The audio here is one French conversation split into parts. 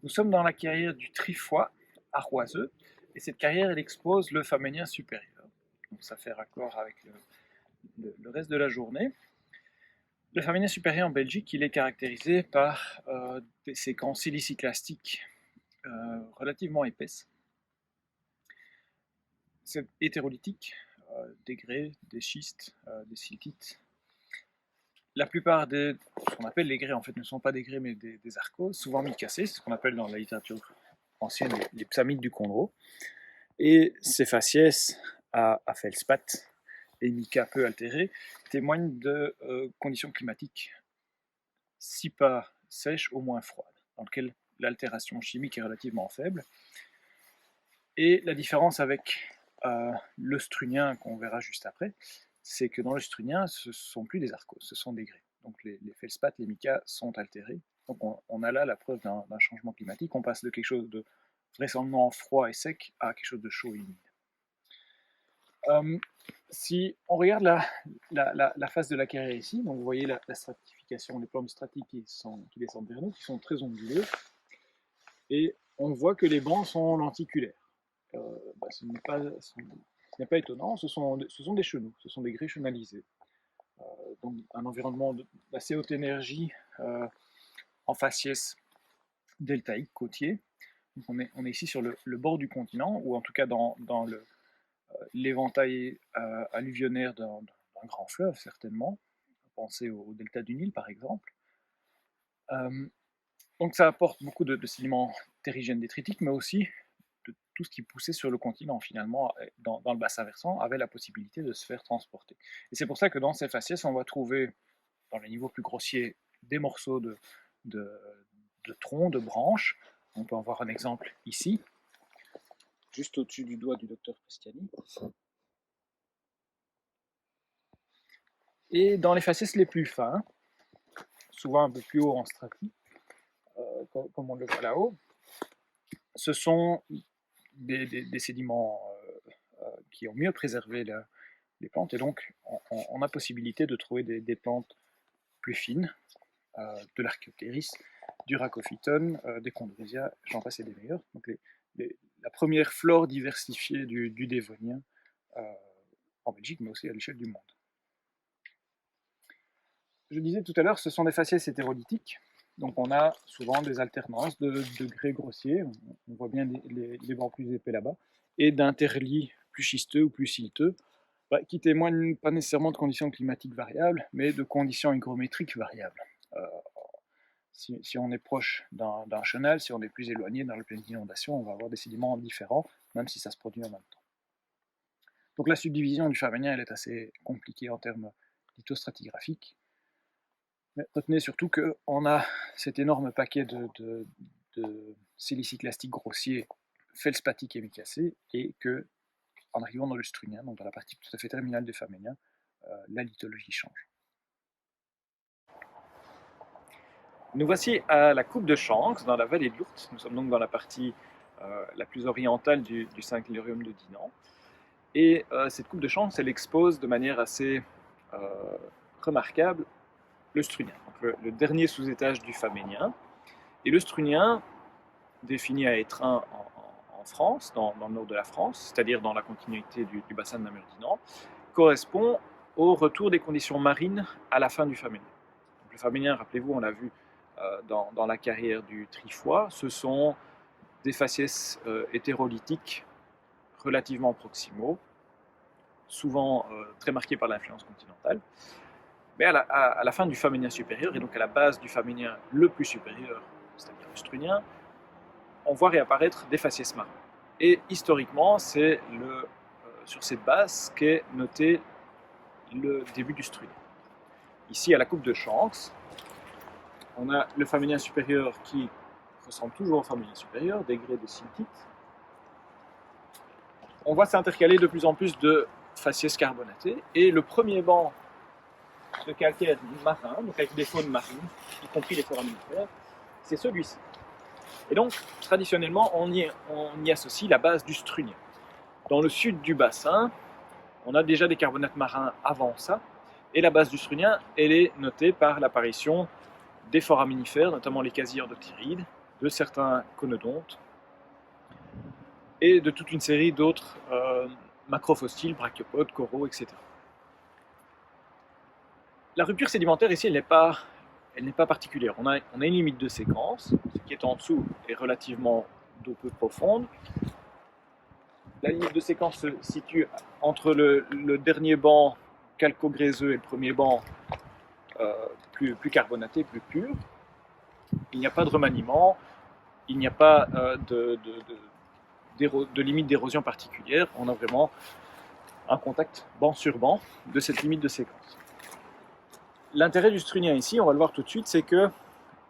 Nous sommes dans la carrière du Trifoy à Roiseux, et cette carrière elle expose le Faménien supérieur. Donc ça fait raccord avec le reste de la journée. Le Faménien supérieur en Belgique, il est caractérisé par des séquences siliciclastiques relativement épaisses. C'est hétérolithique, des grès, des schistes, des siltites. La plupart ce qu'on appelle les grès, en fait, ne sont pas des grès mais des arcoses, souvent micacés, c'est ce qu'on appelle dans la littérature ancienne les psamides du Condro. Et ces faciès à feldspath et mica peu altérés témoignent de conditions climatiques, si pas sèches, au moins froides, dans lesquelles l'altération chimique est relativement faible. Et la différence avec l'œstrunien qu'on verra juste après, c'est que dans l'œstrunien, ce ne sont plus des arcoses, ce sont des grès. Donc les feldspaths, les micas sont altérés. Donc on a là la preuve d'un changement climatique. On passe de quelque chose de vraisemblablement froid et sec à quelque chose de chaud et humide. Si on regarde la face de la carrière ici, donc vous voyez la stratification, les plantes stratiques qui descendent vers nous, qui sont très ondulées, et on voit que les bancs sont lenticulaires. Ce n'est pas étonnant, ce sont des chenaux, ce sont des grès chenalisés. Donc un environnement d'assez haute énergie en faciès deltaïque, côtier. Donc on est ici sur le bord du continent, ou en tout cas dans l'éventail alluvionnaire d'un grand fleuve, certainement. Pensez au delta du Nil, par exemple. Donc ça apporte beaucoup de sédiments terrigènes détritiques, mais aussi de tout ce qui poussait sur le continent, finalement, dans le bassin versant, avait la possibilité de se faire transporter. Et c'est pour ça que dans ces faciès, on va trouver, dans les niveaux plus grossiers, des morceaux de troncs, de branches. On peut en voir un exemple ici, juste au-dessus du doigt du docteur Cristiani. Et dans les faciès les plus fins, souvent un peu plus haut en stratie, comme on le voit là-haut, ce sont des sédiments qui ont mieux préservé les plantes, et donc on a possibilité de trouver des plantes plus fines, de l'Archéoptéris, du Rhacophyton, des Chondrisia, j'en passe et des meilleurs. Donc la première flore diversifiée du Dévonien en Belgique, mais aussi à l'échelle du monde. Je disais tout à l'heure, ce sont des faciès hétérolithiques, donc on a souvent des alternances de grès grossiers, on voit bien les bancs plus épais là-bas, et d'interlits plus schisteux ou plus silteux, qui témoignent pas nécessairement de conditions climatiques variables, mais de conditions hygrométriques variables. Si on est proche d'un chenal, si on est plus éloigné dans le plaine d'inondation, on va avoir des sédiments différents, même si ça se produit en même temps. Donc la subdivision du Faménien, elle est assez compliquée en termes lithostratigraphiques. Mais retenez surtout qu'on a cet énorme paquet de siliciclastiques grossiers, feldspathiques et micacés, et que, en arrivant dans le strunien, donc dans la partie tout à fait terminale du Faménien, la lithologie change. Nous voici à la coupe de Chanx, dans la vallée de l'Ourthe. Nous sommes donc dans la partie la plus orientale du Saint-Glérium de Dinan. Et cette coupe de Chanx, elle expose de manière assez remarquable le strunien, donc le dernier sous-étage du Faménien. Et le strunien, défini à Étrun en France, dans le nord de la France, c'est-à-dire dans la continuité du bassin de Namur Dinan, correspond au retour des conditions marines à la fin du Faménien. Donc, le Faménien, rappelez-vous, on l'a vu dans la carrière du Trifoy, ce sont des faciès hétérolithiques relativement proximaux, souvent très marqués par l'influence continentale. Mais à la fin du Faménien supérieur, et donc à la base du Faménien le plus supérieur, c'est-à-dire le strunien, on voit réapparaître des faciès marins. Et historiquement, c'est sur cette base qu'est noté le début du strunien. Ici, à la coupe de Chanx, on a le Faménien supérieur qui ressemble toujours au Faménien supérieur, des grès de siltite. On voit s'intercaler de plus en plus de faciès carbonatés, et le premier banc de calcaire marin, donc avec des faunes marines, y compris les foraminifères, c'est celui-ci. Et donc, traditionnellement, on y associe la base du strunien. Dans le sud du bassin, on a déjà des carbonates marins avant ça, et la base du strunien, elle est notée par l'apparition des foraminifères, notamment les casiers endoptérides, de certains conodontes et de toute une série d'autres macrofossiles, brachiopodes, coraux, etc. La rupture sédimentaire ici, elle n'est pas particulière. On a une limite de séquence, ce qui est en dessous est relativement d'eau peu profonde. La limite de séquence se situe entre le dernier banc calco-gréseux et le premier banc plus carbonaté, plus pur. Il n'y a pas de remaniement, il n'y a pas de limite d'érosion particulière. On a vraiment un contact banc sur banc de cette limite de séquence. L'intérêt du strunien ici, on va le voir tout de suite, c'est que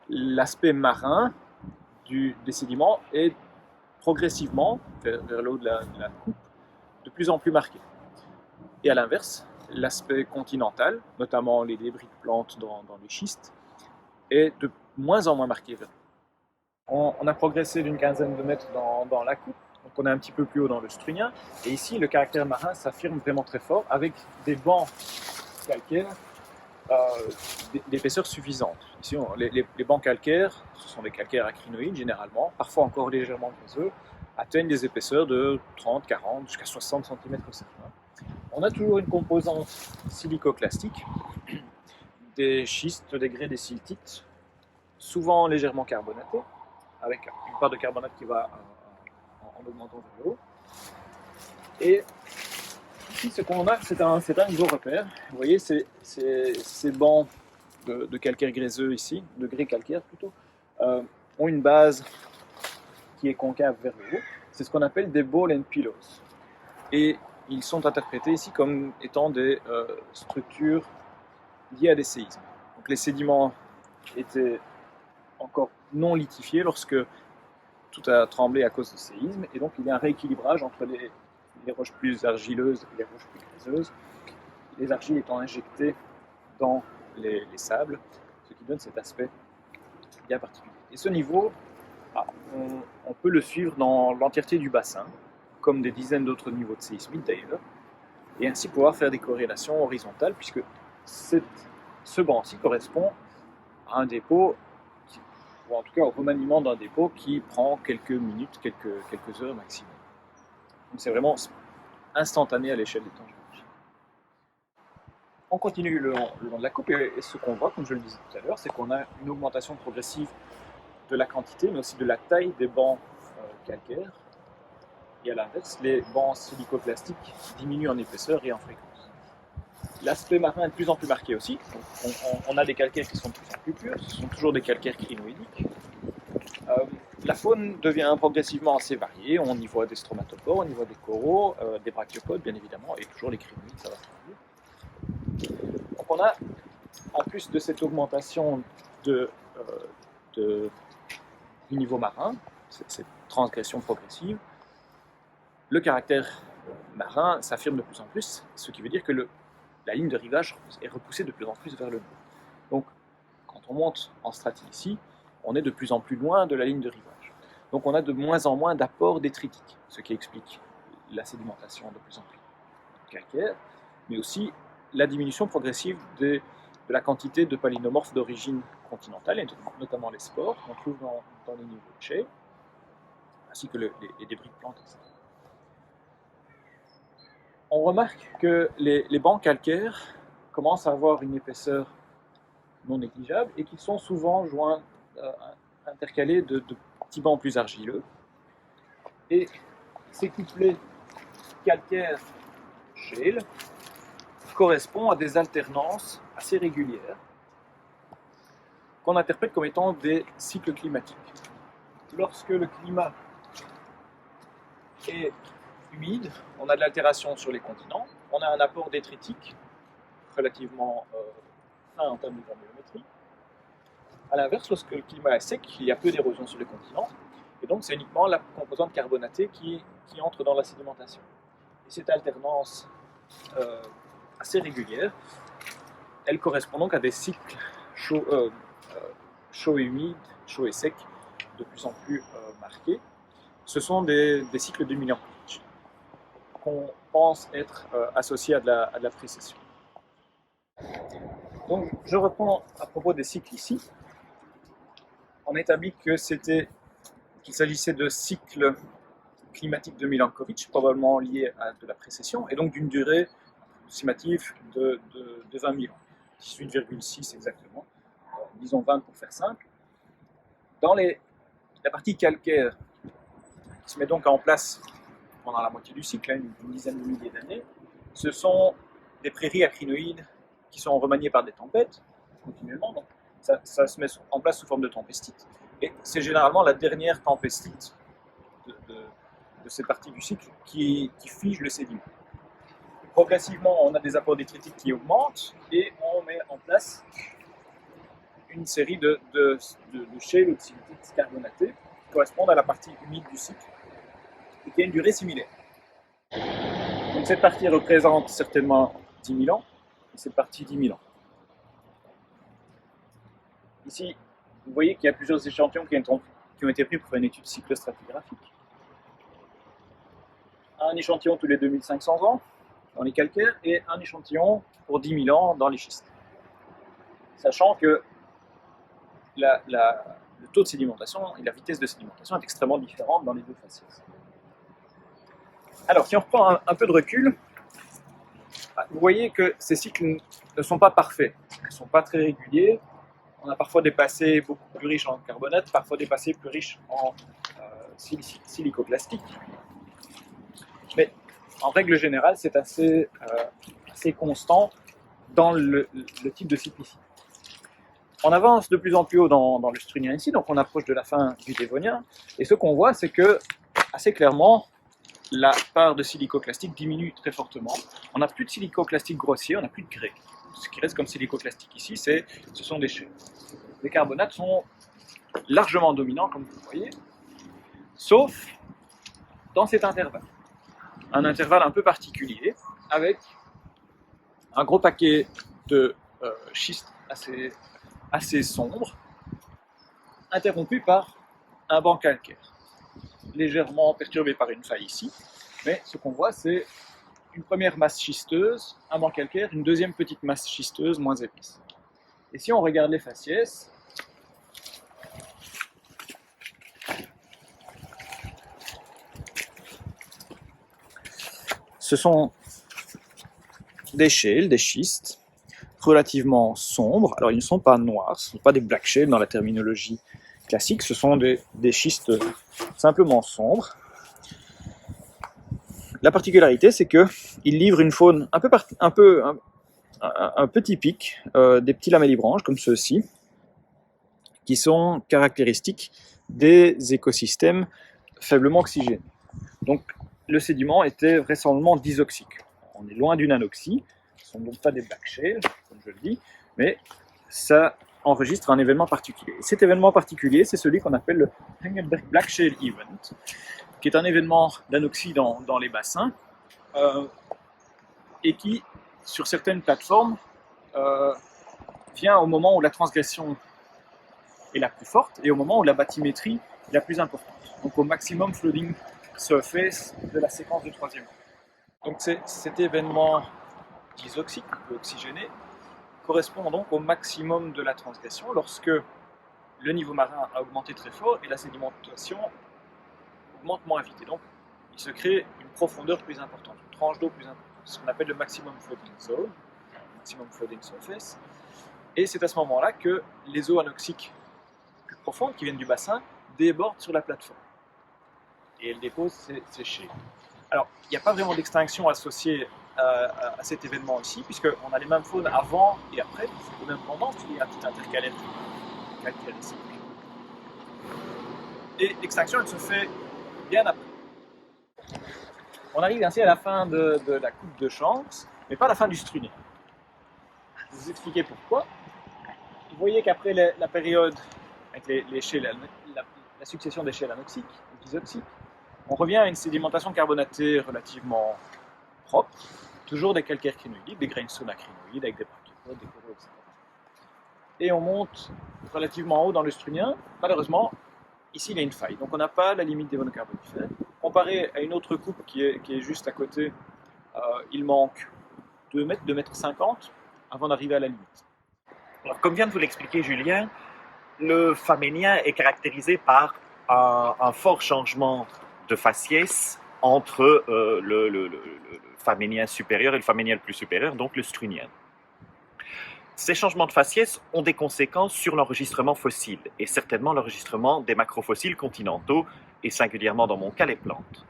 l'aspect marin des sédiments est progressivement, vers le haut de la coupe, de plus en plus marqué. Et à l'inverse, l'aspect continental, notamment les débris de plantes dans les schistes, est de moins en moins marqué. On a progressé d'une quinzaine de mètres dans la coupe, donc on est un petit peu plus haut dans le strunien, et ici le caractère marin s'affirme vraiment très fort avec des bancs calcaires d'épaisseur suffisante. Ici, les bancs calcaires, ce sont des calcaires acrinoïdes généralement, parfois encore légèrement gréseux, atteignent des épaisseurs de 30, 40, jusqu'à 60 cm certains. On a toujours une composante silicoclastique, des schistes, des grès, des siltites, souvent légèrement carbonatés, avec une part de carbonate qui va en augmentant vers le haut. Et ici, ce qu'on a, c'est un nouveau repère. Vous voyez, ces bancs de calcaire gréseux ici, de grès calcaire plutôt, ont une base qui est concave vers le haut. C'est ce qu'on appelle des ball and pillows. Et ils sont interprétés ici comme étant des structures liées à des séismes. Donc les sédiments étaient encore non lithifiés lorsque tout a tremblé à cause de séismes, et donc il y a un rééquilibrage entre les roches plus argileuses et les roches plus gréseuses, les argiles étant injectées dans les sables, ce qui donne cet aspect bien particulier. Et ce niveau, on peut le suivre dans l'entièreté du bassin, comme des dizaines d'autres niveaux de séismite d'ailleurs, et ainsi pouvoir faire des corrélations horizontales, puisque ce banc-ci correspond à un dépôt, ou en tout cas au remaniement d'un dépôt qui prend quelques minutes, quelques heures maximum. Donc c'est vraiment instantané à l'échelle des temps géologiques. On continue le long de la coupe, et ce qu'on voit, comme je le disais tout à l'heure, c'est qu'on a une augmentation progressive de la quantité, mais aussi de la taille des bancs calcaires. Et à l'inverse, les bancs silicoclastiques diminuent en épaisseur et en fréquence. L'aspect marin est de plus en plus marqué aussi. Donc, on a des calcaires qui sont de plus en plus purs, ce sont toujours des calcaires crinoïdiques. La faune devient progressivement assez variée. On y voit des stromatopores, on y voit des coraux, des brachiopodes bien évidemment, et toujours les crinoïdes, ça va se trouver. Donc on a, en plus de cette augmentation du niveau marin, cette transgression progressive, le caractère marin s'affirme de plus en plus, ce qui veut dire que la ligne de rivage est repoussée de plus en plus vers le nord. Donc, quand on monte en stratie ici, on est de plus en plus loin de la ligne de rivage. Donc on a de moins en moins d'apports détritiques, ce qui explique la sédimentation de plus en plus calcaire, mais aussi la diminution progressive de la quantité de palynomorphes d'origine continentale, et notamment les spores qu'on trouve dans les niveaux de chais, ainsi que les débris de plantes, etc. On remarque que les bancs calcaires commencent à avoir une épaisseur non négligeable et qui sont souvent joints, intercalés de petits bancs plus argileux. Et ces couplets calcaires shale correspondent à des alternances assez régulières qu'on interprète comme étant des cycles climatiques. Lorsque le climat est humide, on a de l'altération sur les continents, on a un apport détritique relativement fin en termes de granulométrie. A l'inverse, lorsque le climat est sec, il y a peu d'érosion sur les continents, et donc c'est uniquement la composante carbonatée qui entre dans la sédimentation. Et cette alternance assez régulière, elle correspond donc à des cycles chauds et humides, chauds et secs, de plus en plus marqués. Ce sont des cycles de Milankovitch qu'on pense être associés à de la précession. Donc je reprends à propos des cycles ici. On établit que c'était qu'il s'agissait de cycles climatiques de Milankovitch, probablement liés à de la précession, et donc d'une durée approximative de 20 000 ans, 18,6 exactement, disons 20 pour faire simple. Dans la partie calcaire, qui se met donc en place pendant la moitié du cycle, une dizaine de milliers d'années, ce sont des prairies acrinoïdes qui sont remaniées par des tempêtes continuellement. Donc ça se met en place sous forme de tempestite. Et c'est généralement la dernière tempestite de cette partie du cycle qui fige le sédiment. Progressivement, on a des apports détritiques qui augmentent et on met en place une série de shales ou de silicates carbonatés qui correspondent à la partie humide du cycle et qui a une durée similaire. Donc cette partie représente certainement 10 000 ans et cette partie 10 000 ans. Ici, vous voyez qu'il y a plusieurs échantillons qui ont été pris pour faire une étude cyclostratigraphique. Un échantillon tous les 2500 ans dans les calcaires et un échantillon pour 10 000 ans dans les schistes. Sachant que le taux de sédimentation et la vitesse de sédimentation est extrêmement différente dans les deux faciès. Alors, si on reprend un peu de recul, vous voyez que ces cycles ne sont pas parfaits, ils ne sont pas très réguliers. On a parfois des passés beaucoup plus riches en carbonate, parfois des passés plus riches en silicoclastique. Mais en règle générale, c'est assez constant dans le type de cyclicité. On avance de plus en plus haut dans le strunien ici, donc on approche de la fin du Dévonien, et ce qu'on voit, c'est que, assez clairement, la part de silicoclastique diminue très fortement. On n'a plus de silicoclastique grossier, on n'a plus de grès. Ce qui reste comme silicoclastique ici, ce sont des shales. Les carbonates sont largement dominants, comme vous le voyez, sauf dans cet intervalle. Un intervalle un peu particulier, avec un gros paquet de schistes assez sombre, interrompu par un banc calcaire, légèrement perturbé par une faille ici, mais ce qu'on voit c'est une première masse schisteuse, un banc calcaire, une deuxième petite masse schisteuse moins épaisse. Et si on regarde les faciès, ce sont des shales, des schistes, relativement sombres. Alors ils ne sont pas noirs, ce ne sont pas des black shales dans la terminologie classique, ce sont des schistes simplement sombres. La particularité, c'est qu'ils livrent une faune un peu typique, des petits lamellibranches comme ceux-ci, qui sont caractéristiques des écosystèmes faiblement oxygénés. Donc le sédiment était vraisemblablement disoxique. On est loin d'une anoxie, ce ne sont donc pas des black shales, comme je le dis, mais ça enregistre un événement particulier. Et cet événement particulier, c'est celui qu'on appelle le Engelberg Black Shale Event, qui est un événement d'anoxie dans les bassins, et qui, sur certaines plateformes, vient au moment où la transgression est la plus forte et au moment où la bathymétrie est la plus importante, donc au maximum flooding surface de la séquence de troisième. Donc cet événement disoxique ou oxygéné correspond donc au maximum de la transgression lorsque le niveau marin a augmenté très fort et la sédimentation augmente moins vite. Et donc il se crée une profondeur plus importante, une tranche d'eau plus importante, ce qu'on appelle le maximum flooding zone, maximum flooding surface. Et c'est à ce moment-là que les eaux anoxiques plus profondes qui viennent du bassin débordent sur la plateforme. Et elles déposent ces shales. Alors, il n'y a pas vraiment d'extinction associée à cet événement ici, puisqu'on a les mêmes faunes avant et après, c'est les mêmes tendances, il y a un petit intercalaire calcaire ici. Et l'extinction, elle se fait bien après. On arrive ainsi à la fin de la coupe de Shanks, mais pas à la fin du strunien. Je vais vous expliquer pourquoi. Vous voyez qu'après la période avec les shales, la succession des shales anoxiques, disoxiques, on revient à une sédimentation carbonatée relativement propre, toujours des calcaires crinoïdes, des grainstones acrinoïdes avec des brachiopodes, des coraux, etc. Et on monte relativement haut dans le strunien. Malheureusement, ici il y a une faille, donc on n'a pas la limite des monocarbonifères. Comparé à une autre coupe qui est juste à côté, il manque 2 mètres, 2,50 mètres avant d'arriver à la limite. Alors, comme vient de vous l'expliquer Julien, le Faménien est caractérisé par un fort changement de faciès entre le phaménien supérieur et le phaménien le plus supérieur, donc le strunien. Ces changements de faciès ont des conséquences sur l'enregistrement fossile, et certainement l'enregistrement des macrofossiles continentaux, et singulièrement dans mon cas les plantes.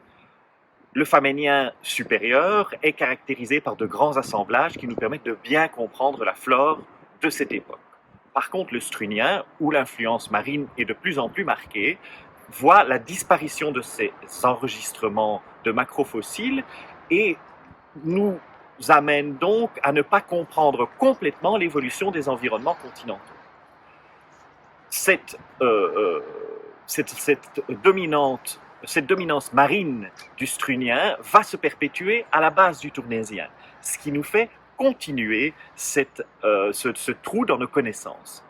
Le phaménien supérieur est caractérisé par de grands assemblages qui nous permettent de bien comprendre la flore de cette époque. Par contre, le strunien, où l'influence marine est de plus en plus marquée, voit la disparition de ces enregistrements de macrofossiles et nous amène donc à ne pas comprendre complètement l'évolution des environnements continentaux. Cette dominance marine du strunien va se perpétuer à la base du tournaisien, ce qui nous fait continuer ce trou dans nos connaissances.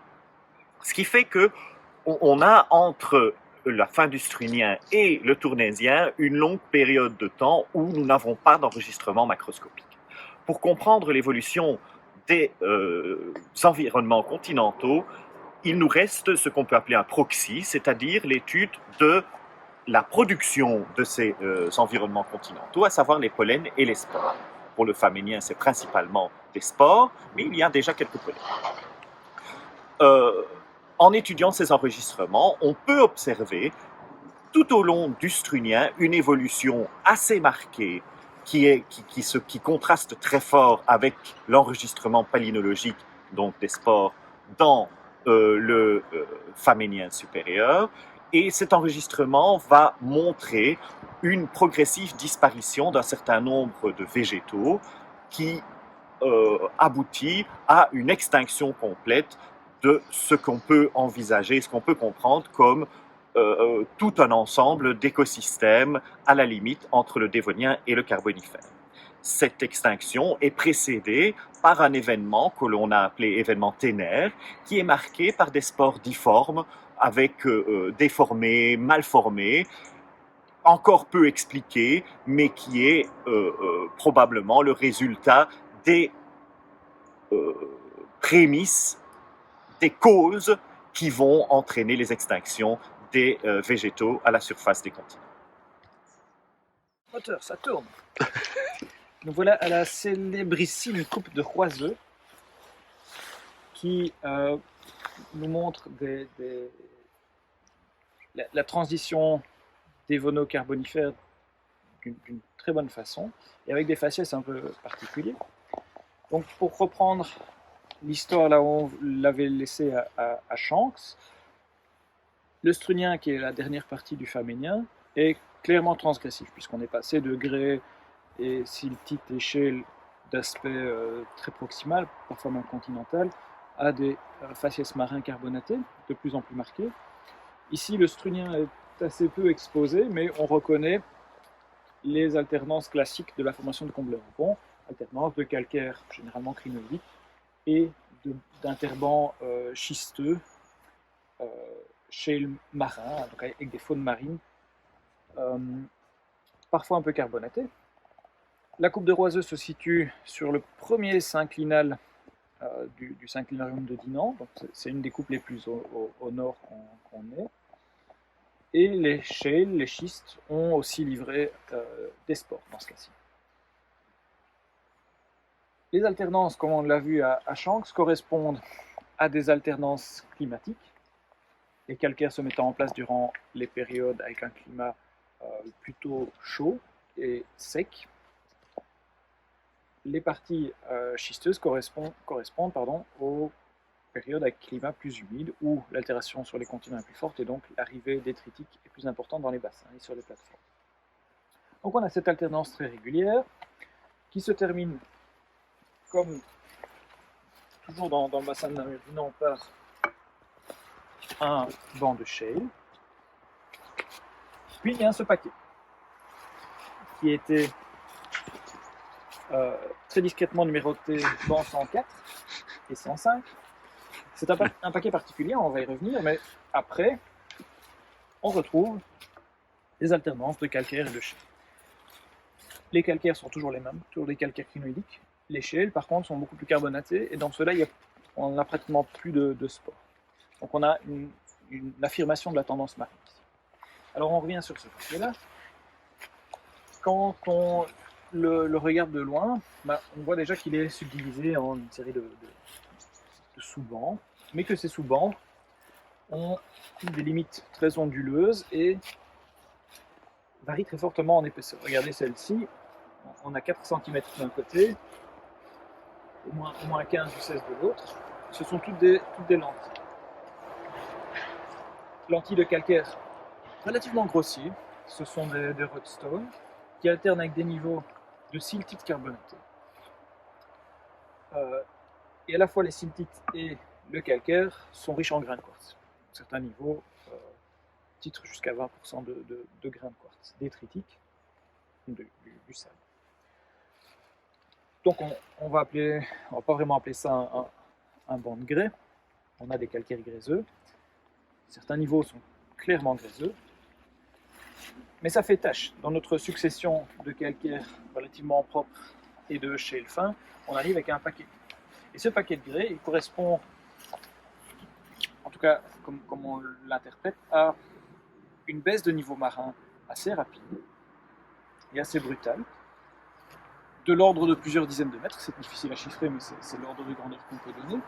Ce qui fait qu'on a entre la fin du strunien et le tournaisien une longue période de temps où nous n'avons pas d'enregistrement macroscopique. Pour comprendre l'évolution des environnements continentaux, il nous reste ce qu'on peut appeler un proxy, c'est-à-dire l'étude de la production de ces environnements continentaux, à savoir les pollens et les spores. Pour le phaménien, c'est principalement des spores, mais il y a déjà quelques pollens. En étudiant ces enregistrements, on peut observer tout au long du strunien une évolution assez marquée qui contraste très fort avec l'enregistrement palynologique, donc des spores, dans le phaménien supérieur. Et cet enregistrement va montrer une progressive disparition d'un certain nombre de végétaux qui aboutit à une extinction complète de ce qu'on peut envisager, ce qu'on peut comprendre comme tout un ensemble d'écosystèmes à la limite entre le Dévonien et le Carbonifère. Cette extinction est précédée par un événement que l'on a appelé événement ténère, qui est marqué par des spores difformes, avec déformés, mal formés, encore peu expliqués, mais qui est probablement le résultat des prémices, des causes qui vont entraîner les extinctions des végétaux à la surface des continents. Moteur, ça tourne. Nous voilà à la célébrissime coupe de Roiseux qui nous montre la transition dévono-carbonifère d'une très bonne façon et avec des faciès un peu particuliers. Donc pour reprendre l'histoire là où on l'avait laissé à Shanks, le strunien, qui est la dernière partie du phaménien, est clairement transgressif, puisqu'on est passé de grès et siltite et shale d'aspect très proximal, parfois même continental, à des faciès marins carbonatés, de plus en plus marqués. Ici, le strunien est assez peu exposé, mais on reconnaît les alternances classiques de la formation de combleron, alternance de calcaire généralement crinoïdique et d'interbans schisteux, shale marin, donc avec des faunes marines, parfois un peu carbonatées. La coupe de Roiseux se situe sur le premier synclinal du synclinarium de Dinan, donc c'est une des coupes les plus au nord qu'on ait. Et les shales, les schistes, ont aussi livré des spores dans ce cas-ci. Les alternances, comme on l'a vu à Shanks, correspondent à des alternances climatiques, les calcaires se mettant en place durant les périodes avec un climat plutôt chaud et sec. Les parties schisteuses correspondent aux périodes avec climat plus humide, où l'altération sur les continents est plus forte et donc l'arrivée détritique est plus importante dans les bassins et sur les plateformes. Donc on a cette alternance très régulière qui se termine comme toujours dans le bassin de Namur Dinan par un banc de shale. Puis il y a ce paquet qui était très discrètement numéroté banc 104 et 105. C'est un paquet particulier, on va y revenir, mais après, on retrouve des alternances de calcaire et de shale. Les calcaires sont toujours les mêmes, toujours des calcaires crinoïdiques. Les shales, par contre, sont beaucoup plus carbonatés, et dans ceux-là, on n'a pratiquement plus de spores. Donc on a une affirmation de la tendance marine. Alors on revient sur ce papier-là. Quand on le regarde de loin, on voit déjà qu'il est subdivisé en une série de sous-bancs, mais que ces sous-bancs ont des limites très onduleuses et varient très fortement en épaisseur. Regardez celle-ci, on a 4 cm d'un côté, au moins 15 ou 16 de l'autre. Ce sont toutes des lentilles. Lentilles de calcaire relativement grossiers, ce sont des Rhodstone qui alternent avec des niveaux de siltite carbonaté. Et à la fois les siltites et le calcaire sont riches en grains de quartz. À certains niveaux, titrent jusqu'à 20% de grains de quartz détritiques, du sable. Donc on va pas vraiment appeler ça un banc de grès. On a des calcaires gréseux. Certains niveaux sont clairement gréseux. Mais ça fait tâche. Dans notre succession de calcaires relativement propres et de shale fin, on arrive avec un paquet. Et ce paquet de grès, il correspond, en tout cas comme on l'interprète, à une baisse de niveau marin assez rapide et assez brutale, de l'ordre de plusieurs dizaines de mètres. C'est difficile à chiffrer, mais c'est l'ordre de grandeur qu'on peut donner.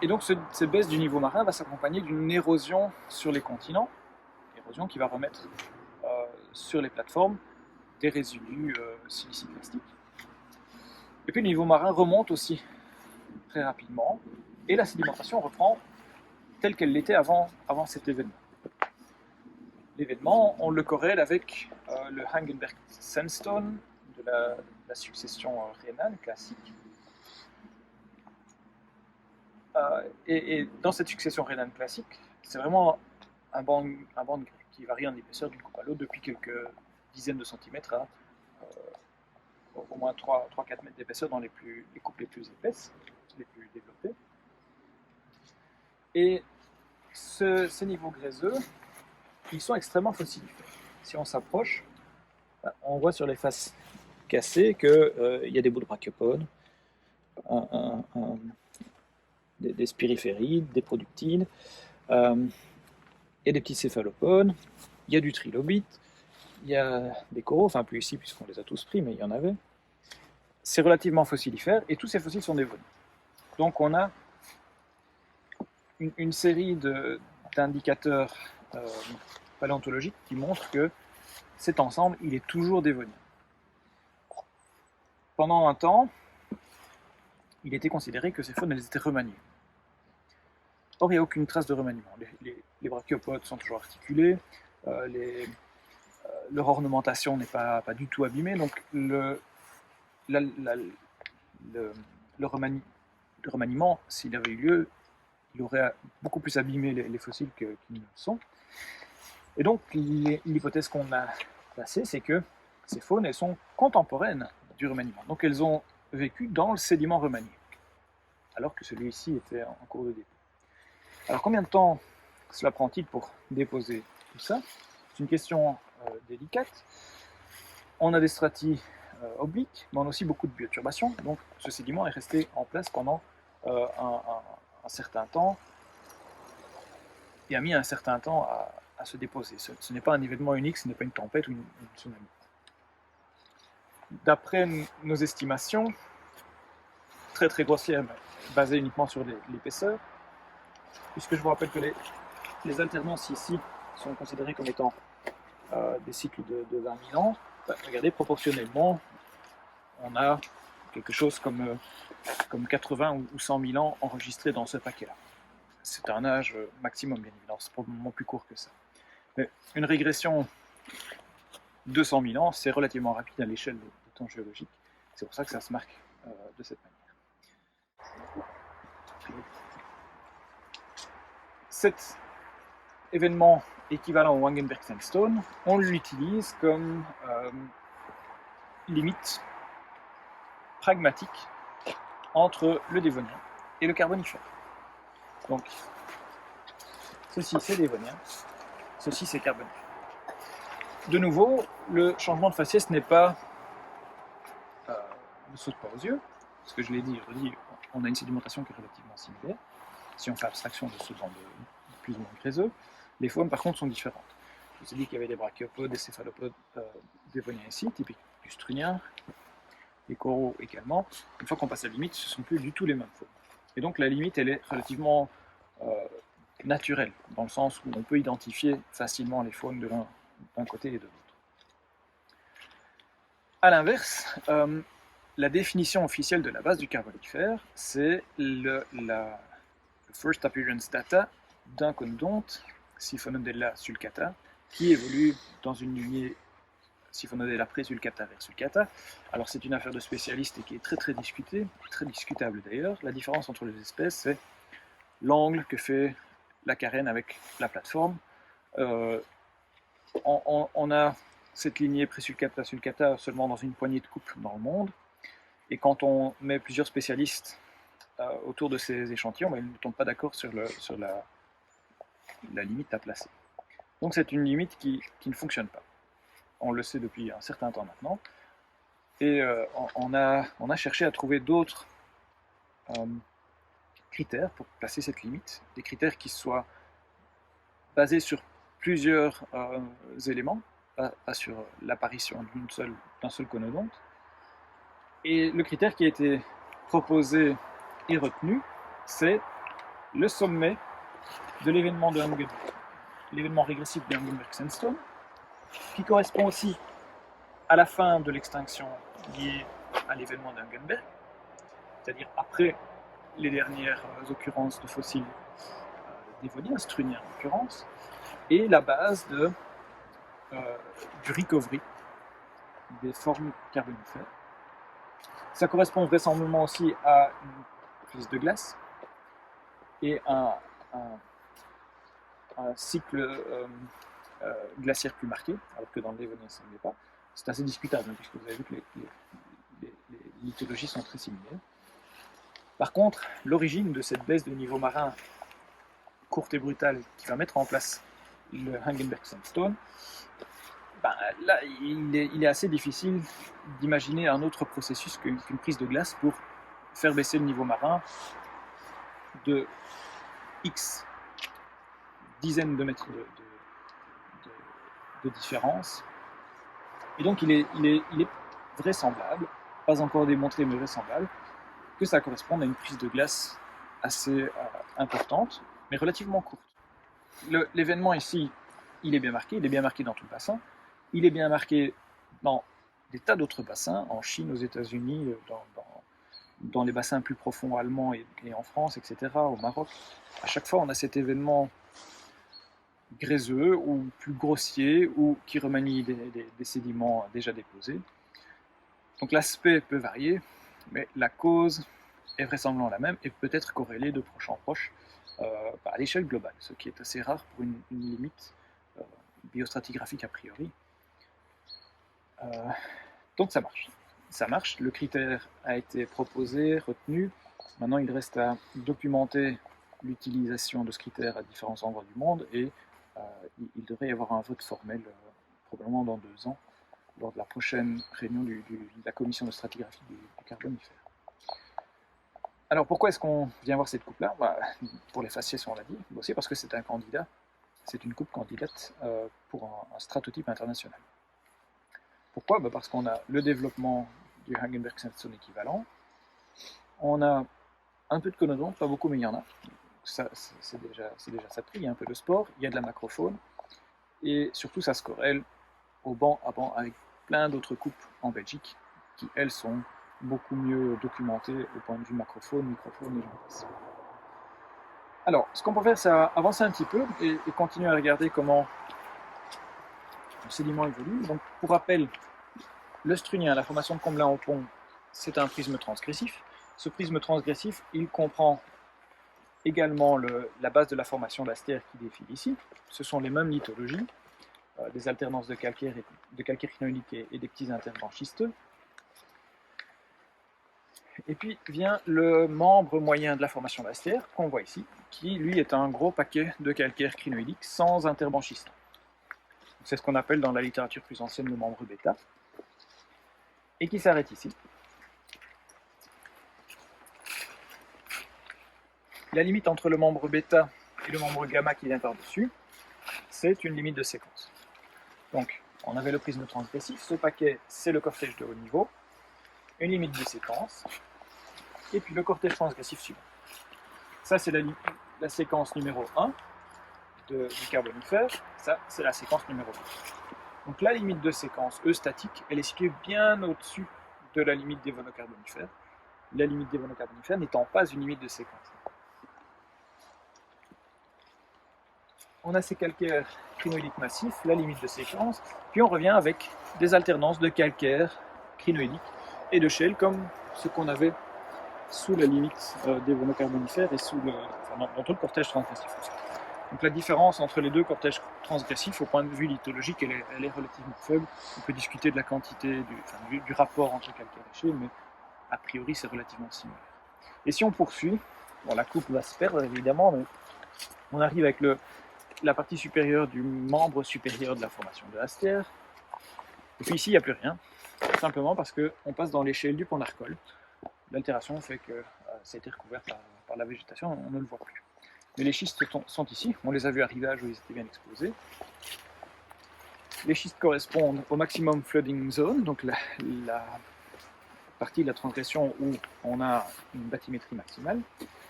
Et donc cette baisse du niveau marin va s'accompagner d'une érosion sur les continents, érosion qui va remettre sur les plateformes des résidus siliciques-plastiques. Et puis le niveau marin remonte aussi très rapidement, et la sédimentation reprend telle qu'elle l'était avant cet événement. L'événement, on le corrèle avec le Hagenberg Sandstone de la succession rhénane classique. Et dans cette succession rhénane classique, c'est vraiment un banc de grès qui varie en épaisseur d'une coupe à l'autre depuis quelques dizaines de centimètres à au moins 3-4 mètres d'épaisseur dans les coupes les plus épaisses, les plus développées. Et ces niveaux gréseux, ils sont extrêmement fossilifères. Si on s'approche, on voit sur les faces cassées qu'il y a des bouts de brachiopodes, des spiriférides, des productines, et des petits céphalopodes. Il y a du trilobite, il y a des coraux, enfin plus ici puisqu'on les a tous pris, mais il y en avait. C'est relativement fossilifère et tous ces fossiles sont dévolus. Donc on a une série d'indicateurs paléontologiques qui montrent que cet ensemble, il est toujours dévonien. Pendant un temps, il était considéré que ces faunes, elles étaient remaniées. Or, il n'y a aucune trace de remaniement. Les brachiopodes sont toujours articulés, leur ornementation n'est pas du tout abîmée, donc le remaniement, s'il avait eu lieu, il aurait beaucoup plus abîmé les fossiles qu'ils ne le sont. Et donc, l'hypothèse qu'on a placée, c'est que ces faunes, elles sont contemporaines du remaniement. Donc, elles ont vécu dans le sédiment remanié, alors que celui-ci était en cours de dépôt. Alors, combien de temps cela prend-il pour déposer tout ça? C'est une question délicate. On a des stratis obliques, mais on a aussi beaucoup de bioturbation. Donc, ce sédiment est resté en place pendant un certain temps et a mis un certain temps à se déposer. Ce n'est pas un événement unique, ce n'est pas une tempête ou une tsunami. D'après nos estimations, très très grossières, mais basées uniquement sur l'épaisseur, puisque je vous rappelle que les alternances ici sont considérées comme étant des cycles de 20 000 ans, regardez, proportionnellement, on a quelque chose comme 80 ou 100 000 ans enregistrés dans ce paquet-là. C'est un âge maximum, bien évidemment, c'est probablement plus court que ça. Mais une régression de 100 000 ans, c'est relativement rapide à l'échelle des temps géologiques. C'est pour ça que ça se marque de cette manière. Cet événement équivalent au Wangenberg Sandstone, on l'utilise comme limite pragmatique entre le Dévonien et le Carbonifère. Donc, ceci c'est Dévonien, ceci c'est Carbonifère. De nouveau, le changement de faciès n'est pas ne saute pas aux yeux, parce que je l'ai dit, on a une sédimentation qui est relativement similaire. Si on fait abstraction de ce genre de plus ou moins gréseux, les faunes par contre sont différentes. vous ai dit qu'il y avait des brachiopodes, des céphalopodes dévoniens ici, typiques du strunien, les coraux également. Une fois qu'on passe la limite, ce ne sont plus du tout les mêmes faunes. Et donc la limite, elle est relativement naturelle, dans le sens où on peut identifier facilement les faunes d'un côté et de l'autre. A l'inverse, la définition officielle de la base du Carbonifère, c'est le First Appearance Data d'un conodonte, Siphonodella sulcata, qui évolue dans une lignée Siphonodella pré-sulcata vers sulcata. Alors c'est une affaire de spécialistes et qui est très discutée, très discutable d'ailleurs. La différence entre les espèces, c'est l'angle que fait la carène avec la plateforme. On a cette lignée pré-sulcata-sulcata seulement dans une poignée de couples dans le monde. Et quand on met plusieurs spécialistes autour de ces échantillons, ils ne tombent pas d'accord sur la limite à placer. Donc c'est une limite qui ne fonctionne pas. On le sait depuis un certain temps maintenant. Et on a cherché à trouver d'autres critères pour placer cette limite, des critères qui soient basés sur plusieurs éléments, pas sur l'apparition d'un seul conodonte. Et le critère qui a été proposé et retenu, c'est le sommet de l'événement régressif de Hungenberg-Sandstone, qui correspond aussi à la fin de l'extinction liée à l'événement de Hungenberg, c'est-à-dire après les dernières occurrences de fossiles dévoniens, struniens en l'occurrence, et la base du recovery des formes carbonifères. Ça correspond vraisemblablement aussi à une prise de glace et un cycle glaciaire plus marqué, alors que dans le Dévonien ça ne l'est pas. C'est assez discutable, puisque vous avez vu que les lithologies sont très similaires. Par contre, l'origine de cette baisse de niveau marin courte et brutale qui va mettre en place le Hungenberg-Sandstone, là, il est assez difficile d'imaginer un autre processus qu'une prise de glace pour faire baisser le niveau marin de X dizaines de mètres de différence. Et donc il est vraisemblable, pas encore démontré mais vraisemblable, que ça corresponde à une prise de glace assez importante, mais relativement courte. L'événement ici, il est bien marqué dans tout le bassin, il est bien marqué dans des tas d'autres bassins, en Chine, aux États-Unis, dans les bassins plus profonds allemands et en France, etc., au Maroc. À chaque fois, on a cet événement gréseux ou plus grossier ou qui remanie des sédiments déjà déposés. Donc l'aspect peut varier, mais la cause est vraisemblablement la même et peut être corrélée de proche en proche à l'échelle globale, ce qui est assez rare pour une limite biostratigraphique a priori. Donc ça marche, le critère a été proposé, retenu, maintenant il reste à documenter l'utilisation de ce critère à différents endroits du monde et il devrait y avoir un vote formel probablement dans 2 ans lors de la prochaine réunion de la commission de stratigraphie du Carbonifère. Alors pourquoi est-ce qu'on vient voir cette coupe-là pour les faciès, on l'a dit, aussi parce que c'est un candidat, c'est une coupe candidate pour un stratotype international. Pourquoi ? Parce qu'on a le développement du Hungenberg-Sandstone équivalent, on a un peu de conodonte, pas beaucoup mais il y en a, c'est déjà ça de prix, il y a un peu de spore, il y a de la macrofaune, et surtout ça se corrèle au banc à banc avec plein d'autres coupes en Belgique qui elles sont beaucoup mieux documentées au point de vue macrofaune, microfaune et j'en passe. Alors, ce qu'on peut faire, c'est avancer un petit peu et continuer à regarder comment le sédiment évolue. Donc, pour rappel, le strunien, la formation de Comblain au pont, c'est un prisme transgressif. Ce prisme transgressif, il comprend également la base de la formation d'astère qui défile ici. Ce sont les mêmes lithologies, des alternances de calcaire crinoïdique et des petits intervents schisteux. Et puis vient le membre moyen de la formation d'astère, qu'on voit ici, qui lui est un gros paquet de calcaire crinoïdique sans intervent schisteux. C'est ce qu'on appelle dans la littérature plus ancienne le membre bêta, et qui s'arrête ici. La limite entre le membre bêta et le membre gamma qui vient par-dessus, c'est une limite de séquence. Donc, on avait le prisme transgressif. Ce paquet, c'est le cortège de haut niveau, une limite de séquence, et puis le cortège transgressif suivant. Ça, c'est la séquence numéro 1 du carbonifère. Ça, c'est la séquence numéro 2. Donc la limite de séquence E statique, elle est située bien au-dessus de la limite des monocarbonifères. La limite des monocarbonifères n'étant pas une limite de séquence. On a ces calcaires crinoïdiques massifs, la limite de séquence, puis on revient avec des alternances de calcaires crinoïdiques et de shale comme ce qu'on avait sous la limite des monocarbonifères et dans tout le cortège transgressif aussi. Donc la différence entre les deux cortèges transgressifs, au point de vue lithologique, elle est relativement faible. On peut discuter de la quantité, du rapport entre calcaire et shale, mais a priori c'est relativement similaire. Et si on poursuit, bon, la coupe va se perdre évidemment, mais on arrive avec la partie supérieure du membre supérieur de la formation de Hastière. Et puis ici, il n'y a plus rien, tout simplement parce qu'on passe dans l'échelle du pont d'Arcole. L'altération fait que ça a été recouvert par la végétation, on ne le voit plus. Mais les schistes sont ici, on les a vus à rivage où ils étaient bien exposés. Les schistes correspondent au maximum flooding zone, donc la partie de la transgression où on a une bathymétrie maximale.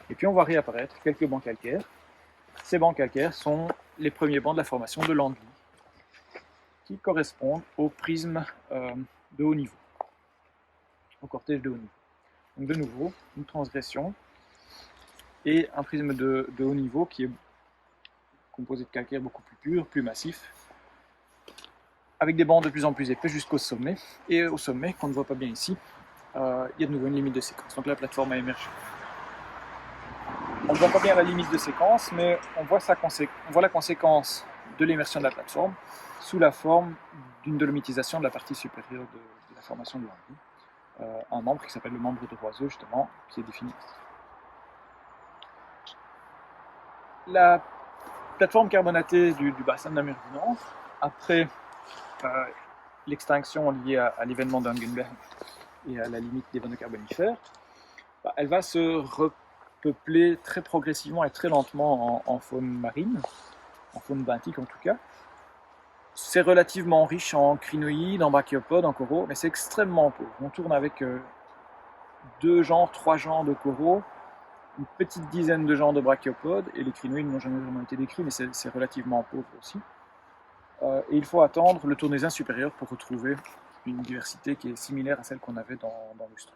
Et puis on voit réapparaître quelques bancs calcaires. Ces bancs calcaires sont les premiers bancs de la formation de Langley, qui correspondent au prisme de haut niveau, au cortège de haut niveau. Donc de nouveau, une transgression et un prisme de haut niveau qui est composé de calcaire beaucoup plus pur, plus massif, avec des bancs de plus en plus épais jusqu'au sommet. Et au sommet, qu'on ne voit pas bien ici, il y a de nouveau une limite de séquence. Donc la plateforme a émergé. On ne voit pas bien la limite de séquence, mais on voit la conséquence de l'immersion de la plateforme sous la forme d'une dolomitisation de la partie supérieure de la formation de Langley. Un membre qui s'appelle le membre de Roiseux, justement, qui est défini ici. La plateforme carbonatée du bassin de Namur du Nord, après l'extinction liée à l'événement d'Ungenberg et à la limite des monocarbonifères, elle va se repeupler très progressivement et très lentement en faune marine, en faune benthique en tout cas. C'est relativement riche en crinoïdes, en brachiopodes, en coraux, mais c'est extrêmement pauvre. On tourne avec 2 genres, 3 genres de coraux, une petite dizaine de genres de brachiopodes, et les crinoïdes n'ont jamais vraiment été décrits, mais c'est relativement pauvre aussi. Et il faut attendre le tournaisien supérieur pour retrouver une diversité qui est similaire à celle qu'on avait dans l'Austrie.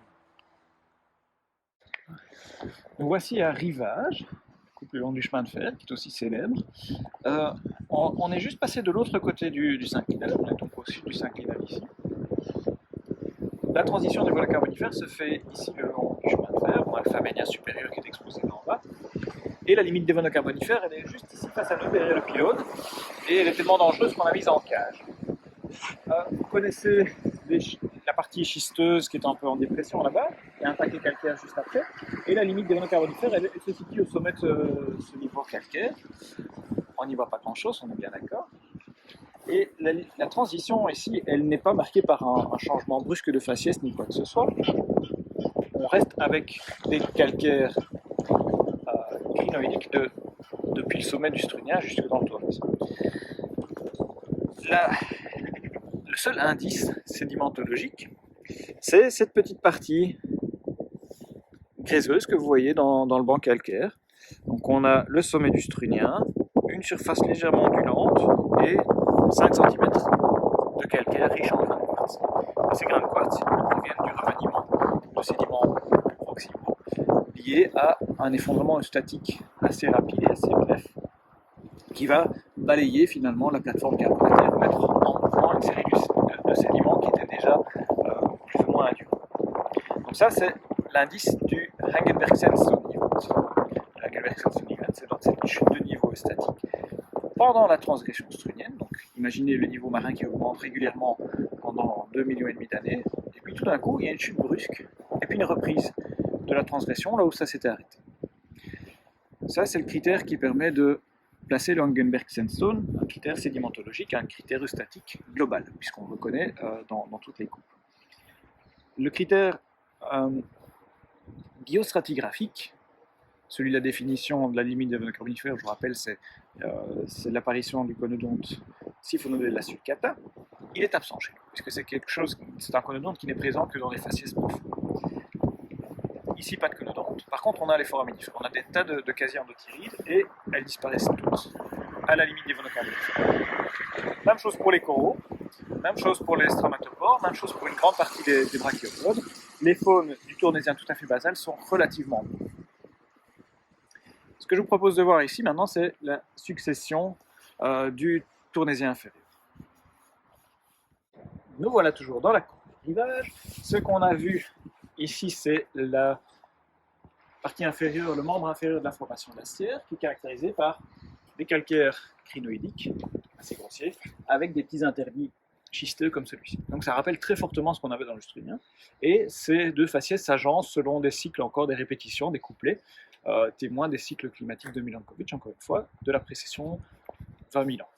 Donc voici un rivage, coupe le long du chemin de fer, qui est aussi célèbre. On est juste passé de l'autre côté du synclinal, on est donc au sud du synclinal ici. La transition des monocarbonifères se fait ici le long du chemin de fer, on a le Faménia supérieur qui est exposé en bas, et la limite des monocarbonifères, elle est juste ici face à nous, derrière le pylône, et elle est tellement dangereuse qu'on l'a mise en cage. Vous connaissez la partie schisteuse qui est un peu en dépression là-bas, il y a un paquet calcaire juste après, et la limite des monocarbonifères, elle se situe au sommet de ce niveau calcaire. On n'y voit pas grand-chose, on est bien d'accord. Et la transition ici, elle n'est pas marquée par un changement brusque de faciès ni quoi que ce soit. On reste avec des calcaires crinoïdiques depuis le sommet du Strunien jusque dans le Taunus. Le seul indice sédimentologique, c'est cette petite partie gréseuse que vous voyez dans le banc calcaire. Donc on a le sommet du Strunien, une surface légèrement ondulante et 5 cm de calcaire riche en grains de quartz. Ces grains de quartz proviennent du remaniement de sédiments proximaux liés à un effondrement statique assez rapide et assez bref qui va balayer finalement la plateforme carbonataire, mettre en mouvement une série de sédiments qui étaient déjà plus ou moins indurants. Donc ça c'est l'indice du Hagenberg Sandstone Event. Le Hagenberg Sandstone Event, c'est donc cette chute de niveau statique pendant la transgression strunienne. Donc imaginez le niveau marin qui augmente régulièrement pendant 2,5 millions d'années, et puis tout d'un coup il y a une chute brusque, et puis une reprise de la transgression là où ça s'était arrêté. Ça c'est le critère qui permet de placer le Hagenberg Sandstone, un critère sédimentologique, un critère eustatique global, puisqu'on le reconnaît dans toutes les coupes. Le critère biostratigraphique, celui de la définition de la limite des monocarbonifères, je vous rappelle, c'est c'est l'apparition du conodonte Siphonodella sulcata, il est absent chez nous, puisque c'est un conodonte qui n'est présent que dans les faciès profonds. Ici, pas de conodonte. Par contre, on a les foraminifères. On a des tas de casiandothyrides et elles disparaissent toutes à la limite des monocarditifères. Même chose pour les coraux, même chose pour les stramatopores, même chose pour une grande partie des brachiopodes. Les faunes du tournésien tout à fait basal sont relativement bons. Ce que je vous propose de voir ici maintenant, c'est la succession du tournésien inférieur. Nous voilà toujours dans la cour du rivage. Ce qu'on a vu ici, c'est la partie inférieure, le membre inférieur de la formation d'astière, qui est caractérisé par des calcaires crinoïdiques, assez grossiers, avec des petits interdits schisteux comme celui-ci. Donc ça rappelle très fortement ce qu'on avait dans le strunien. Et ces deux faciès s'agencent selon des cycles, encore des répétitions, des couplets, témoins des cycles climatiques de Milankovitch, encore une fois, de la précession 20 000 ans.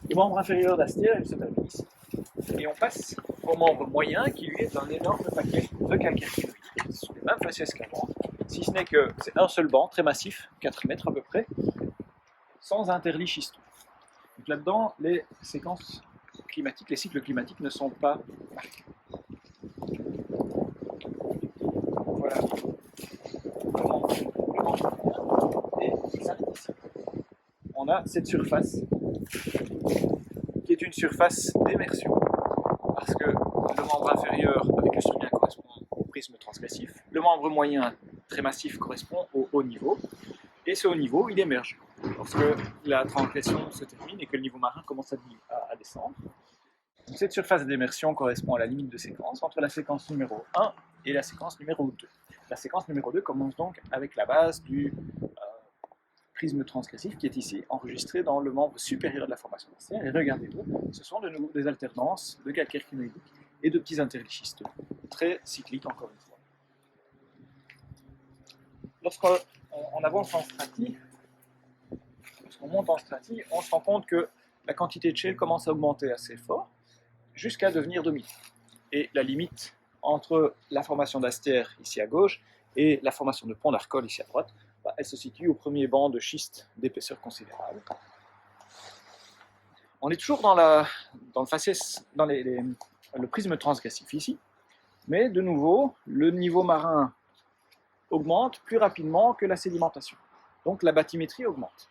Le membre inférieur d'astière, il se termine ici. Et on passe au membre moyen, qui lui est un énorme paquet de calcaires crinoïdiques. Ce sont les mêmes faciès qu'avant, si ce n'est que c'est un seul banc, très massif, 4 mètres à peu près, sans interlit schisteux. Donc là-dedans, les séquences climatiques, les cycles climatiques ne sont pas marqués. Voilà. Et ça, ici, on a cette surface qui est une surface d'immersion, parce que le membre inférieur avec le strunien correspond au prisme transgressif, le membre moyen très massif correspond au haut niveau, et ce haut niveau il émerge lorsque la transgression se termine et que le niveau marin commence à descendre. Donc cette surface d'immersion correspond à la limite de séquence entre la séquence numéro 1 et la séquence numéro 2. La séquence numéro 2 commence donc avec la base du prisme transgressif qui est ici, enregistré dans le membre supérieur de la formation d'astière. Et regardez-le, ce sont de nouveau des alternances de calcaire crinoïdique et de petits interlits schisteux, très cycliques encore une fois. Lorsqu'on avance en stratie, lorsqu'on monte en stratie, on se rend compte que la quantité de shale commence à augmenter assez fort, jusqu'à devenir dominante. Et la limite entre la formation d'astière ici à gauche et la formation de pont d'Arcole ici à droite, elle se situe au premier banc de schiste d'épaisseur considérable. On est toujours dans le faciès, dans le prisme transgressif ici, mais de nouveau, le niveau marin augmente plus rapidement que la sédimentation. Donc la bathymétrie augmente.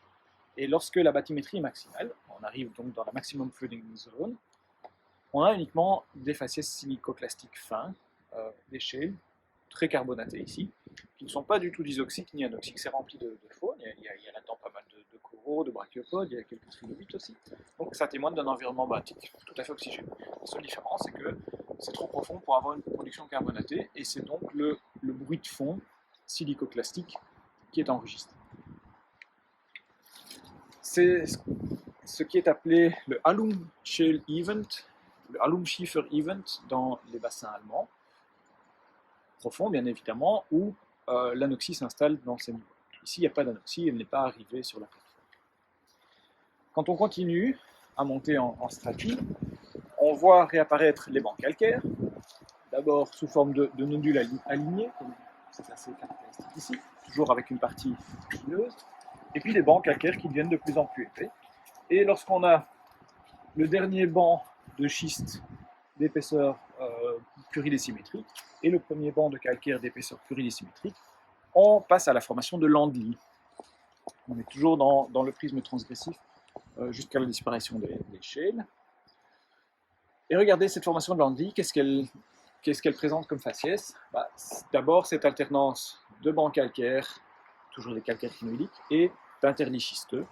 Et lorsque la bathymétrie est maximale, on arrive donc dans la maximum flooding zone, on a uniquement des faciès silicoclastiques fins, des shales, très carbonatés ici, qui ne sont pas du tout disoxiques ni anoxiques. C'est rempli de faune, il y a là-dedans pas mal de coraux, de brachiopodes, il y a quelques trilobites aussi. Donc ça témoigne d'un environnement bathyque tout à fait oxygéné. La seule différence, c'est que c'est trop profond pour avoir une production carbonatée, et c'est donc le bruit de fond silicoclastique qui est enregistré. C'est ce qui est appelé le Alum Shale Event, le Alumschiefer Event dans les bassins allemands, profonds bien évidemment, où l'anoxie s'installe dans ces niveaux. Ici, il n'y a pas d'anoxie, elle n'est pas arrivée sur la plateforme. Quand on continue à monter en stratie, on voit réapparaître les bancs calcaires, d'abord sous forme de nodules alignés, comme c'est assez caractéristique ici, toujours avec une partie épineuse, et puis des bancs calcaires qui deviennent de plus en plus épais. Et lorsqu'on a le dernier banc de schiste d'épaisseur pluridécimétrique et le premier banc de calcaire d'épaisseur pluridécimétrique, on passe à la formation de Landly. On est toujours dans le prisme transgressif jusqu'à la disparition des shales. Et regardez cette formation de Landly, qu'est-ce qu'elle présente comme faciès? D'abord cette alternance de bancs calcaires, toujours des calcaires crinoïdiques, et d'interlits schisteux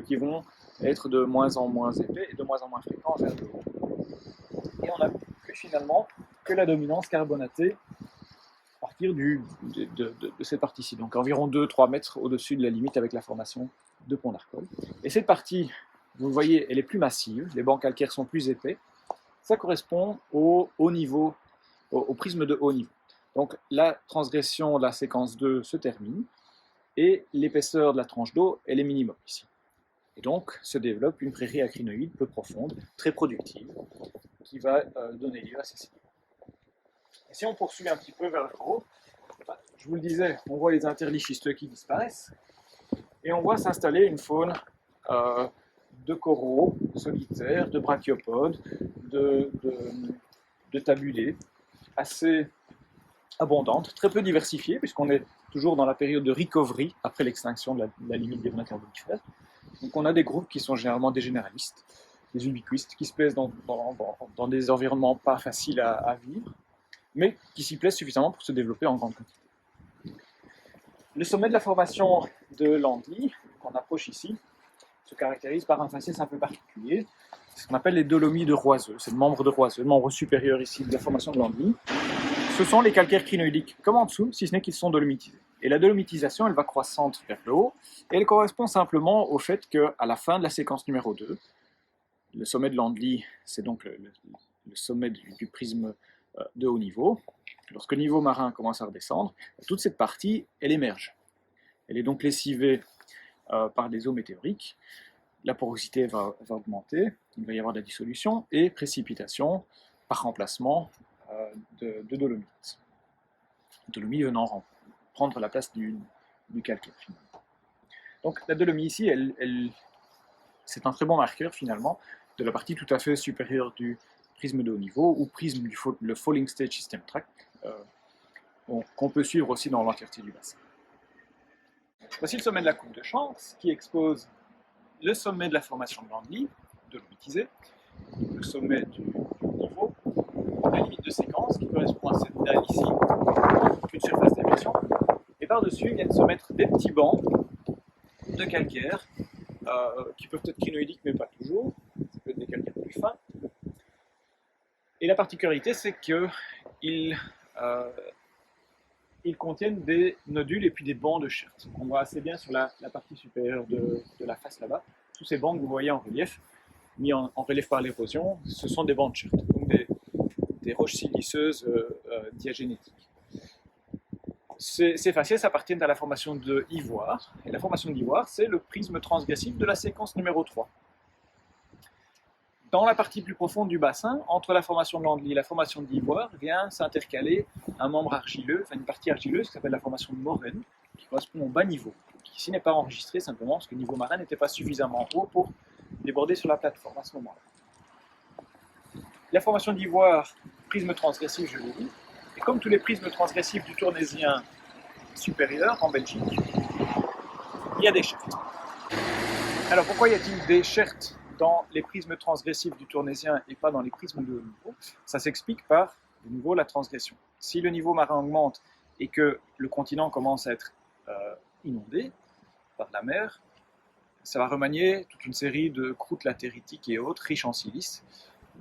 qui vont être de moins en moins épais et de moins en moins fréquents vers le haut. Et on n'a plus finalement que la dominance carbonatée à partir de cette partie-ci, donc environ 2-3 mètres au-dessus de la limite avec la formation de pont d'Arcole. Et cette partie, vous le voyez, elle est plus massive, les bancs calcaires sont plus épais, ça correspond au prisme de haut niveau. Donc la transgression de la séquence 2 se termine, et l'épaisseur de la tranche d'eau, elle est minimum ici. Et donc se développe une prairie acrinoïde peu profonde, très productive, qui va donner lieu à ces sédiments. Et si on poursuit un petit peu vers le haut, je vous le disais, on voit les interlits schisteux qui disparaissent, Et on voit s'installer une faune de coraux solitaires, de brachiopodes, de tabulés, assez abondante, très peu diversifiée, puisqu'on est toujours dans la période de recovery, après l'extinction de la limite des carbonifères. Donc on a des groupes qui sont généralement des généralistes, des ubiquistes, qui se plaisent dans des environnements pas faciles à vivre, mais qui s'y plaisent suffisamment pour se développer en grande quantité. Le sommet de la formation de Landy, qu'on approche ici, se caractérise par un faciès un peu particulier, ce qu'on appelle les dolomies de Roiseux. C'est le membre de Roiseux, le membre supérieur ici de la formation de Landy. Ce sont les calcaires crinoïdiques comme en dessous, si ce n'est qu'ils sont dolomitisés. Et la dolomitisation, elle va croissante vers le haut, et elle correspond simplement au fait qu'à la fin de la séquence numéro 2, le sommet de Landy, c'est donc le sommet du prisme de haut niveau. Lorsque le niveau marin commence à redescendre, toute cette partie, elle émerge. Elle est donc lessivée par des eaux météoriques. La porosité va augmenter, il va y avoir de la dissolution et précipitation par remplacement de dolomites. Dolomie venant prendre la place du calcaire finalement. Donc la dolomie ici, c'est un très bon marqueur finalement de la partie tout à fait supérieure du prisme de haut niveau ou prisme le Falling Stage System Track qu'on peut suivre aussi dans l'entièreté du bassin. Voici le sommet de la coupe de Chance qui expose le sommet de la formation de Landy, dolomitisé, le sommet du niveau, la limite de séquence qui correspond à cette dalle ici, une surface d'émission, et par-dessus viennent se mettre des petits bancs de calcaire qui peuvent être crinoïdiques mais pas toujours, ça peut être des calcaires plus fins. Et la particularité c'est qu'ils contiennent des nodules et puis des bancs de cherte. On voit assez bien sur la partie supérieure de la face là-bas, tous ces bancs que vous voyez en relief, mis en relief par l'érosion, ce sont des bancs de cherte, donc des roches siliceuses diagénétiques. Ces faciès appartiennent à la formation de ivoire, et la formation d'ivoire, c'est le prisme transgressif de la séquence numéro 3. Dans la partie plus profonde du bassin, entre la formation de Landy et la formation d'ivoire, vient s'intercaler un membre argileux, enfin une partie argileuse qui s'appelle la formation de Morène, qui correspond au bas niveau, qui ici n'est pas enregistré simplement parce que le niveau marin n'était pas suffisamment haut pour déborder sur la plateforme à ce moment-là. La formation d'ivoire, prisme transgressif, je vous dis, et comme tous les prismes transgressifs du tournésien supérieur en Belgique, il y a des chertes. Alors pourquoi y a-t-il des chertes dans les prismes transgressifs du tournésien et pas dans les prismes de haut niveau? Ça s'explique par, de nouveau, la transgression. Si le niveau marin augmente et que le continent commence à être inondé par la mer, ça va remanier toute une série de croûtes latéritiques et autres, riches en silice.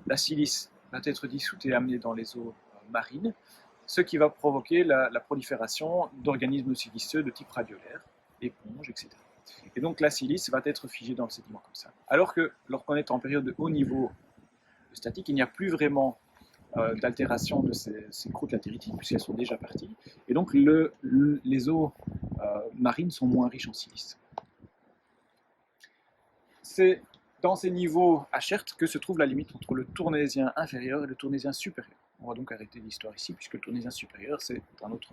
La silice va être dissoute et amenée dans les eaux marines, ce qui va provoquer la prolifération d'organismes siliceux de type radiolaire, éponges, etc. Et donc la silice va être figée dans le sédiment comme ça. Alors que lorsqu'on est en période de haut niveau statique, il n'y a plus vraiment d'altération de ces croûtes latéritiques puisqu'elles sont déjà parties. Et donc les eaux marines sont moins riches en silice. C'est dans ces niveaux à Chert que se trouve la limite entre le tournésien inférieur et le tournésien supérieur. On va donc arrêter l'histoire ici puisque le tournésien supérieur c'est un autre.